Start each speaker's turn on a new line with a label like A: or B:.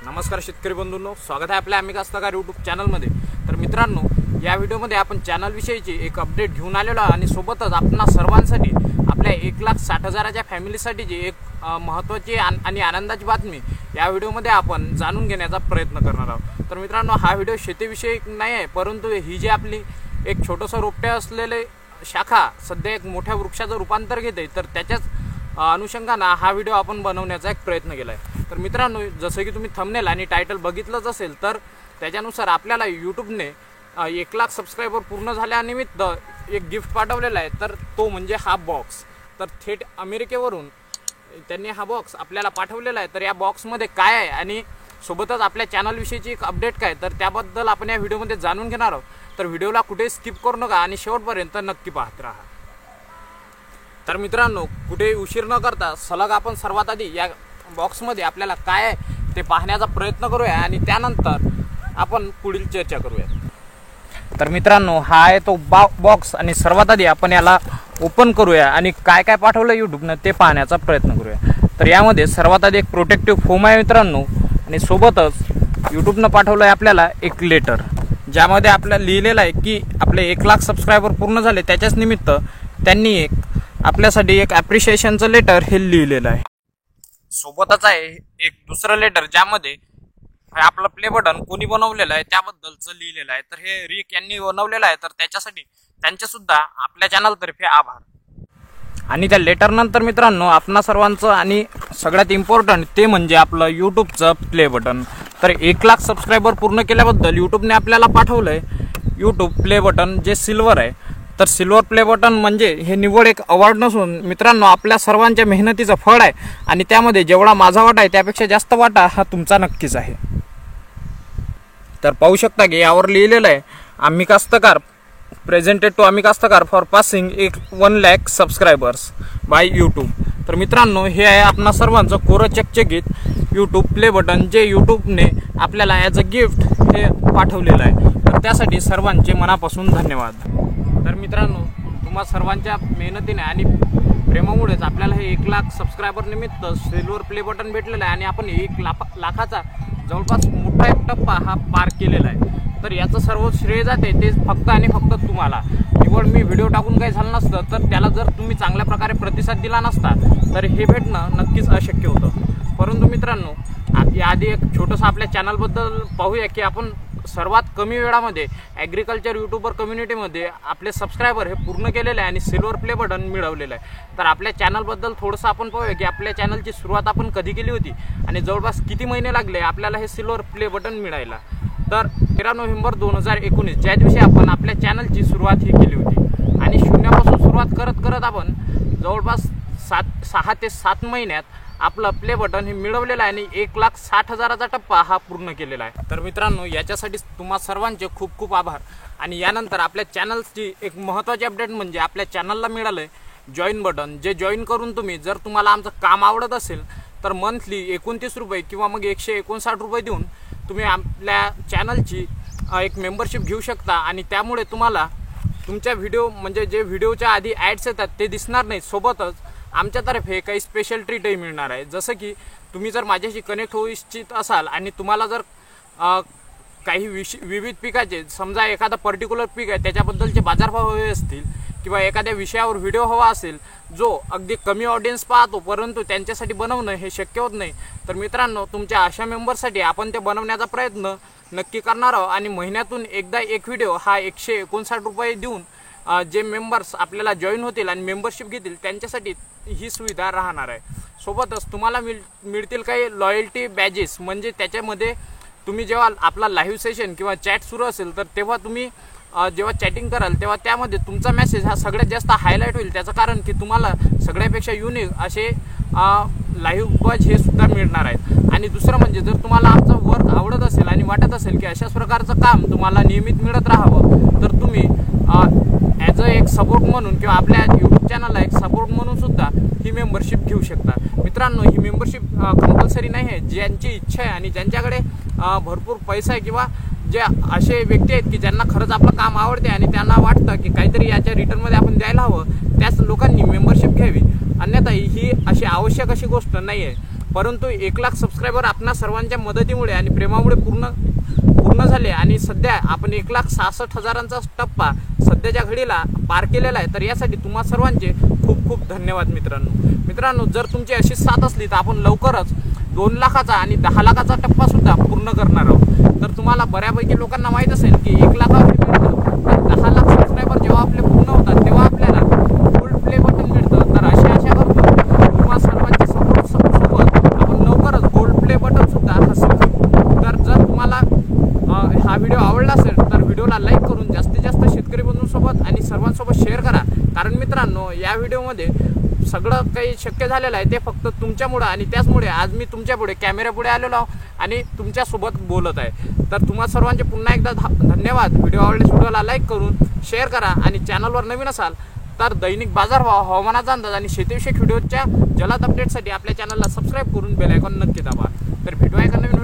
A: नमस्कार शेतकरी बंधूंनो, स्वागत आहे आपल्या आम्ही कास्तकार YouTube चॅनलमध्ये। तर मित्रांनो, या व्हिडिओमध्ये आपण चॅनल विषयीची एक अपडेट घेऊन आलेलो आहे आणि सोबतच आपणा सर्वांसाठी आपल्या 1,60,000च्या फॅमिलीसाठी एक महत्त्वाची आणि आनंदाची बातमी या व्हिडिओमध्ये आपण जाणून घेण्याचा प्रयत्न करणार आहोत। तर मित्रांनो, हा व्हिडिओ शेतीविषयी नाही आहे, परंतु ही जी आपली एक छोटंसं रोपटे असलेले शाखा सध्या एक मोठ्या वृक्षाचं रूपांतर घेते, तर त्याच्याच अनुषंगाने हा व्हिडिओ आपण बनवण्याचा एक प्रयत्न केला आहे। तर मित्रांनो, जसं की तुम्ही थंबनेल आणि टायटल बघितलंच असेल, तर त्याच्यानुसार आपल्याला यूट्यूबने 1,00,000 सबस्क्रायबर पूर्ण झाल्यानिमित्त एक गिफ्ट पाठवलेला आहे। तर तो म्हणजे हा बॉक्स। तर थेट अमेरिकेवरून त्यांनी हा बॉक्स आपल्याला पाठवलेला आहे। तर या बॉक्समध्ये काय आहे आणि सोबतच आपल्या चॅनलविषयीची एक अपडेट काय, तर त्याबद्दल आपण या व्हिडिओमध्ये जाणून घेणार आहोत। तर व्हिडिओला कुठे स्किप करू नका आणि शेवटपर्यंत नक्की पाहत राहा। तर मित्रांनो, कुठे उशीर न करता सलग आपण सर्वात आधी या बॉक्समध्ये आपल्याला काय आहे ते पाहण्याचा प्रयत्न करूया आणि त्यानंतर आपण पुढील चर्चा करूया। तर मित्रांनो, हा आहे तो बॉक्स आणि सर्वात आधी आपण याला ओपन करूया आणि काय काय पाठवलं यूट्यूबने ते पाहण्याचा प्रयत्न करूया। तर यामध्ये सर्वात आधी एक प्रोटेक्टिव्ह फोम आहे मित्रांनो, आणि सोबतच यूट्यूबने पाठवलं आहे आपल्याला एक लेटर, ज्यामध्ये आपल्याला लिहिलेलं आहे की आपले 1,00,000 सबस्क्रायबर पूर्ण झाले, त्याच्याच निमित्त त्यांनी एक आपल्यासाठी एक ॲप्रिशिएशनचं लेटर हे लिहिलेलं आहे। सोबतच आहे एक दुसरं लेटर, ज्यामध्ये आपलं प्ले बटन कोणी बनवलेलं आहे त्याबद्दलचं लिहिलेलं आहे। तर हे रिक यांनी बनवलेलं आहे, तर त्याच्यासाठी त्यांचे सुद्धा आपल्या चॅनलतर्फे आभार। आणि त्या लेटर नंतर मित्रांनो, आपणा सर्वांचं आणि सगळ्यात इम्पॉर्टंट ते म्हणजे आपलं यूट्यूबचं प्ले बटन। तर 1,00,000 सबस्क्रायबर पूर्ण केल्याबद्दल यूट्यूबने आपल्याला पाठवलंय यूट्यूब प्ले बटन, जे सिल्वर आहे। तर सिल्वर प्ले बटन म्हणजे हे निवड एक अवॉर्ड नसून मित्रांनो, आपल्या सर्वांच्या मेहनतीचं फळ आहे आणि त्यामध्ये जेवढा माझा वाटा आहे त्यापेक्षा जास्त वाटा हा तुमचा नक्कीच आहे। तर पाहू शकता की यावर लिहिलेलं आहे, आम्ही कास्तकार प्रेझेंटेड टू आम्ही कास्तकार for passing 1,00,000 subscribers by YouTube. तर मित्रांनो, हे आहे आपणा सर्वांचं कोरं चकचकीत यूट्यूब प्ले बटन, जे यूट्यूबने आपल्याला ॲज अ गिफ्ट हे पाठवलेलं आहे। तर त्यासाठी सर्वांचे मनापासून धन्यवाद। तर मित्रांनो, तुम्हा सर्वांच्या मेहनतीने आणि प्रेमामुळेच आपल्याला हे 1,00,000 सबस्क्रायबर निमित्त सिल्वर प्ले बटन भेटलेलं आहे आणि आपण 1,00,000चा जवळपास मोठा एक टप्पा हा पार केलेला आहे। तर याचं सर्व श्रेय जाते ते फक्त आणि फक्त तुम्हाला। निवड मी व्हिडिओ टाकून काही झालं नसतं, तर त्याला जर तुम्ही चांगल्या प्रकारे प्रतिसाद दिला नसता तर हे भेटणं नक्कीच अशक्य होतं। परंतु मित्रांनो, याआधी एक छोटंसं आपल्या चॅनलबद्दल पाहूया की आपण सर्वात कमी वेळामध्ये ॲग्रिकल्चर यूट्यूबर कम्युनिटीमध्ये आपले सबस्क्रायबर हे पूर्ण केलेले आहे आणि सिल्वर प्ले बटन मिळवलेलं आहे। तर आपल्या चॅनलबद्दल थोडंसं आपण पाहूया की आपल्या चॅनलची सुरुवात आपण कधी केली होती आणि जवळपास किती महिने लागले आपल्याला हे सिल्वर प्ले बटन मिळायला। तर 13 नोव्हेंबर 2019 ज्या दिवशी आपण आपल्या चॅनलची सुरुवात ही केली होती आणि शून्यापासून सुरुवात करत करत आपण जवळपास 6 ते 7 महिन्यात आपलं प्ले बटन हे मिळवलेलं आहे आणि 1,60,000चा टप्पा हा पूर्ण केलेला आहे। तर मित्रांनो, याच्यासाठी तुम्हा सर्वांचे खूप खूप आभार। आणि यानंतर आपल्या चॅनलची एक महत्त्वाची अपडेट म्हणजे आपल्या चॅनलला मिळालं आहे जॉईन बटन, जे जॉईन करून तुम्ही जर तुम्हाला आमचं काम आवडत असेल तर मंथली 29 रुपये किंवा मग 159 रुपये देऊन तुम्ही आपल्या चॅनलची एक मेंबरशिप घेऊ शकता आणि त्यामुळे तुम्हाला तुमच्या व्हिडिओ म्हणजे जे व्हिडिओच्या आधी ॲड्स येतात ते दिसणार नाही। सोबतच आमच्यातर्फे काही स्पेशल ट्रीटही मिळणार आहे, जसं की तुम्ही जर माझ्याशी कनेक्ट होऊ इच्छित असाल आणि तुम्हाला जर काही विविध पिकाचे, समजा एखादा पर्टिक्युलर पीक आहे त्याच्याबद्दलचे बाजारभाव हवे असतील किंवा एखाद्या विषयावर व्हिडिओ हवा असेल जो अगदी कमी ऑडियन्स पाहतो परंतु त्यांच्यासाठी बनवणं हे शक्य होत नाही, तर मित्रांनो, तुमच्या अशा मेंबरसाठी आपण ते बनवण्याचा प्रयत्न नक्की करणार आहोत। आणि महिन्यातून एकदा एक व्हिडिओ हा 159 रुपये देऊन जे मेंबर्स आपल्याला जॉईन होतील आणि मेंबरशिप घेतील त्यांच्यासाठी ही सुविधा राहणार आहे। सोबतच तुम्हाला मिळतील काही लॉयल्टी बॅजेस, म्हणजे त्याच्यामध्ये तुम्ही जेव्हा आपला लाईव्ह सेशन किंवा चॅट सुरू असेल तर तेव्हा तुम्ही जेव्हा चॅटिंग कराल तेव्हा त्यामध्ये तुमचा मेसेज हा सगळ्यात जास्त हायलाईट होईल। त्याचं कारण की तुम्हाला सगळ्यापेक्षा युनिक असे लाईव्ह बज हे सुद्धा मिळणार आहेत। आणि दुसरं म्हणजे जर तुम्हाला आमचं वर्क आवडत असेल आणि वाटत असेल की अशाच प्रकारचं काम तुम्हाला नियमित मिळत राहावं, तर तुम्ही ॲज अ एक सपोर्ट म्हणून किंवा आपल्या यूट्यूब चॅनलला एक सपोर्ट म्हणून सुद्धा ही मेंबरशिप घेऊ शकता। मित्रांनो, ही मेंबरशिप कंपल्सरी नाही आहे। ज्यांची इच्छा आहे आणि ज्यांच्याकडे भरपूर पैसा आहे किंवा जे असे व्यक्ती आहेत की ज्यांना खरंच आपलं काम आवडते आणि त्यांना वाटतं की काहीतरी याच्या रिटर्नमध्ये आपण द्यायला हवं, त्याच लोकांनी मेंबरशिप घ्यावी। अन्यथा ही अशी आवश्यक अशी गोष्ट नाही आहे। परंतु 1 लाख सबस्क्रायबर आपणा सर्वांच्या मदतीमुळे आणि प्रेमामुळे पूर्ण झाले आणि सध्या आपण 1,66,000चा टप्पा सध्याच्या घडीला पार केलेला आहे। तर यासाठी तुम्हा सर्वांचे खूप खूप धन्यवाद मित्रांनो, जर तुमची अशी साथ असली तर आपण लवकरच 2 लाखाचा आणि 10 लाखाचा टप्पा सुद्धा पूर्ण करणार आहोत। तर तुम्हाला बऱ्यापैकी लोकांना माहित असेल की 1 लाखावर मिळतं, तर 10 लाख सबस्क्रायबर जेव्हा आपले पूर्ण होतात तेव्हा आपल्याला गोल्ड प्ले बटन मिळतं। तर आशा करतो तुम्हा सर्वांच्या सोबत आपण लवकरच गोल्ड प्ले बटन सुद्धा हासिल करू। तर जर तुम्हाला हा व्हिडिओ आवडला असेल तर व्हिडिओला लाईक करून जास्तीत जास्त शेतकरी बंधूंसोबत आणि सर्वांसोबत शेअर करा। कारण मित्रांनो, या व्हिडिओमध्ये सगळं काही शक्य झालेलं आहे ते फक्त तुमच्यामुळे आणि त्याचमुळे आज मी तुमच्यापुढे कॅमेऱ्यापुढे आलेलो आहो आणि तुमच्यासोबत बोलत आहे। तर तुम्हा सर्वांचे पुन्हा एकदा धन्यवाद। व्हिडिओ आवडल्यास व्हिडिओला लाईक करून शेअर करा आणि चॅनलवर नवीन असाल तर दैनिक बाजारभाव, हवामानाचा अंदाज आणि शेतीविषयक व्हिडिओच्या जलद अपडेटसाठी आपल्या चॅनलला सबस्क्राईब करून बेल आयकॉन नक्की दाबा। तर भेटूया एका नवीन